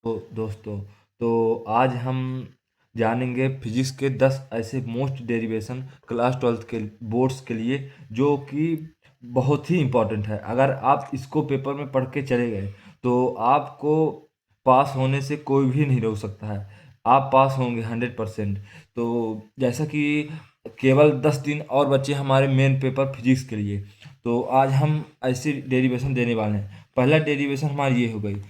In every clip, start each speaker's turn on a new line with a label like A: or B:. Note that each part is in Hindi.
A: तो दोस्तों, तो आज हम जानेंगे फिजिक्स के 10 ऐसे मोस्ट डेरिवेशन क्लास 12 के बोर्ड्स के लिए जो कि बहुत ही इम्पोर्टेंट है। अगर आप इसको पेपर में पढ़ के चले गए तो आपको पास होने से कोई भी नहीं रोक सकता है। आप पास होंगे 100%। तो जैसा कि केवल 10 दिन और बचे हमारे मेन पेपर फिजिक्स के लिए, तो आज हम ऐसी डेरिवेशन देने वाले हैं। पहला डेरिवेशन हमारी ये हो गई,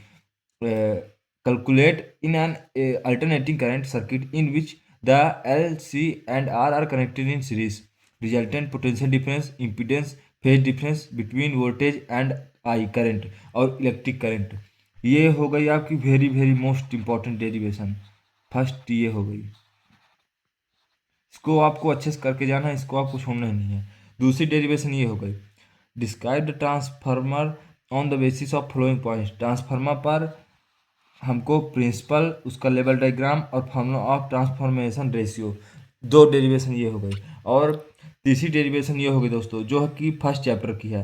A: calculate in an alternating current circuit in which the L, C and R are connected in series. Resultant potential difference, impedance, phase difference between voltage and I current और इलेक्ट्रिक करंट। ये हो गई आपकी very very most important derivation. First ये हो गई, इसको आपको अच्छे से करके जाना है, इसको आपको छोड़ना ही नहीं है। दूसरी डेरिवेशन ये हो गई, describe the transformer on the basis of flowing point. Transformer पर हमको प्रिंसिपल, उसका लेवल डायग्राम और फार्मूला ऑफ ट्रांसफॉर्मेशन रेशियो, दो डेरिवेशन ये हो गई। और तीसरी डेरिवेशन ये हो गई दोस्तों, जो कि फर्स्ट चैप्टर की है,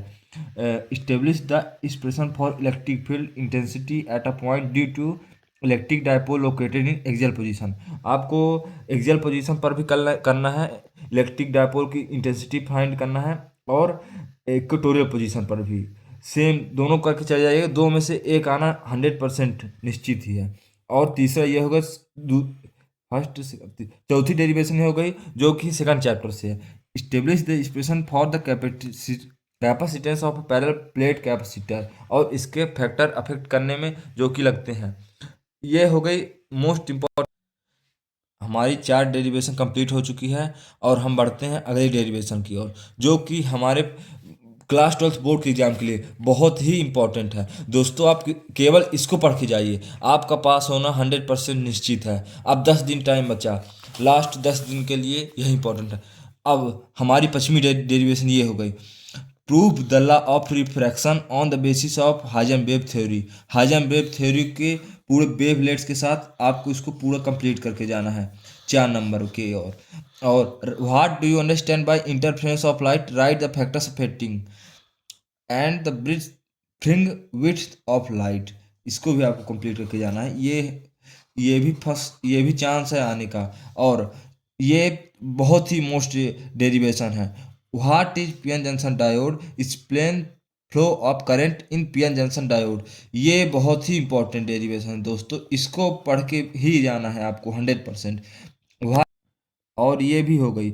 A: establish the expression for electric field intensity at a point due to electric dipole located in axial position. आपको एक्सियल पोजीशन पर भी करना है, इलेक्ट्रिक डायपोल की इंटेंसिटी फाइंड करना है, और इक्वेटोरियल पोजीशन पर भी सेम दोनों करके चले जाइएगा। दो में से एक आना 100% निश्चित ही है। और तीसरा ये होगा, फर्स्ट चौथी डेरिवेशन हो गई जो कि सेकंड चैप्टर से है, establish the expression for the capacitance of parallel plate capacitor और इसके फैक्टर अफेक्ट करने में जो कि लगते हैं। ये हो गई मोस्ट इम्पॉर्टेंट। हमारी 4 डेरिवेशन कंप्लीट हो चुकी है और हम बढ़ते हैं अगली डेरिवेशन की ओर, जो कि हमारे क्लास 12 बोर्ड के एग्जाम के लिए बहुत ही इंपॉर्टेंट है। दोस्तों, आप केवल इसको पढ़ के जाइए, आपका पास होना 100% निश्चित है। अब 10 दिन टाइम बचा, लास्ट 10 दिन के लिए यही इंपॉर्टेंट है। अब हमारी पश्चिमी डेरिवेशन ये हो गई, prove the law of refraction on the basis of Heisenberg theory. Heisenberg theory के पूरे वेवलेट्स के साथ आपको इसको पूरा कंप्लीट करके जाना है 4 नंबर के। और what do you understand by interference of light, right the factors affecting and the breathing width of light. इसको भी आपको कंप्लीट करके जाना है। ये भी चांस है आने का, और ये बहुत ही मोस्ट डेरिवेशन है। What is PN junction diode, explain flow of current in PN junction diode. ये बहुत ही इंपॉर्टेंट डेरिवेशन है दोस्तों, इसको पढ़ के ही जाना है आपको 100%। और ये भी हो गई,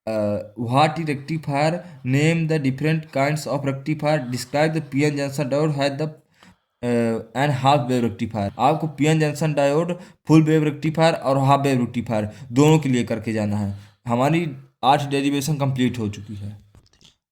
A: what is rectifier, name the different kinds of rectifier, describe the PN junction diode has the and half wave rectifier. आपको PN junction diode, full wave rectifier और हाफ वेव रेक्टिफायर दोनों के लिए करके जाना है। हमारी 8 डेरिवेशन कंप्लीट हो चुकी है।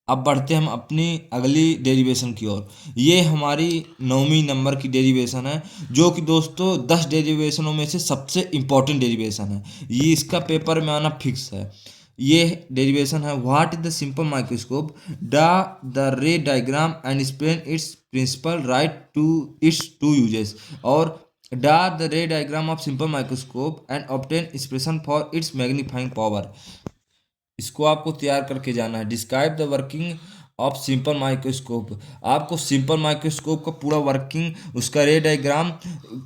A: अब बढ़ते हैं हम अपनी अगली डेरिवेशन की ओर। ये हमारी 9वीं नंबर की डेरिवेशन है, जो कि दोस्तों 10 डेरिवेशनों में से सबसे इम्पोर्टेंट डेरिवेशन है। ये इसका पेपर में आना फिक्स है। ये डेरिवेशन है, what is the simple microscope, draw the ray diagram and explain its principle, write to its two uses. और draw the ray diagram of simple microscope and obtain expression for its magnifying power. इसको आपको तैयार करके जाना है। Describe the working of simple microscope. आपको सिंपल माइक्रोस्कोप का पूरा वर्किंग, उसका रे डायग्राम,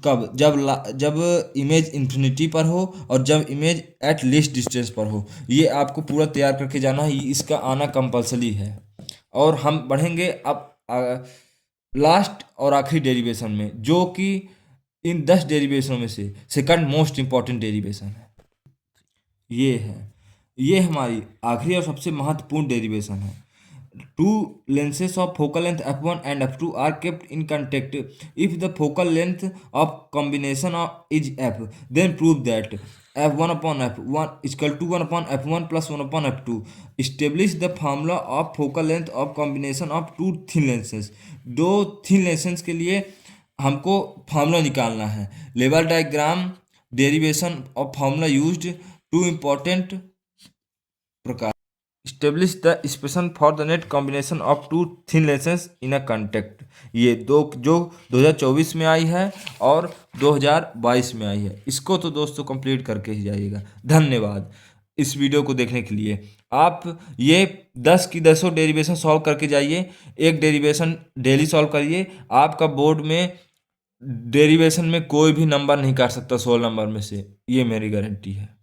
A: कब, जब इमेज इन्फिनिटी पर हो और जब इमेज एट लीस्ट डिस्टेंस पर हो, ये आपको पूरा तैयार करके जाना है। इसका आना कंपलसरी है। और हम बढ़ेंगे अब लास्ट और आखिरी डेरिवेशन में, जो कि इन 10 डेरिवेशनों में से सेकंड मोस्ट इंपॉर्टेंट डेरिवेशन है। ये हमारी आखिरी और सबसे महत्वपूर्ण डेरिवेशन है। Two lenses of focal length f1 and f2 are kept in contact if the focal length of combination of is f, then prove that f1 upon f1 equal to 1 upon f1 plus 1 upon f2। Establish the formula of focal length of combination of two thin lenses. दो थिन लेंसेज के लिए हमको फार्मूला निकालना है। लेवल diagram, derivation of formula used, two important प्रकार। Establish the expression for the net combination of two thin lenses in a contact. ये दो जो 2024 में आई है और 2022 में आई है। इसको तो दोस्तों कंप्लीट करके ही जाइएगा। धन्यवाद इस वीडियो को देखने के लिए। आप ये 10 की 10 डेरिवेशन सॉल्व करके जाइए। एक डेरिवेशन डेली सॉल्व करिए। आपका बोर्ड में डेरिवेशन में कोई भी नंबर नहीं काट सकता 16 नंबर में से, ये मेरी गारंटी है।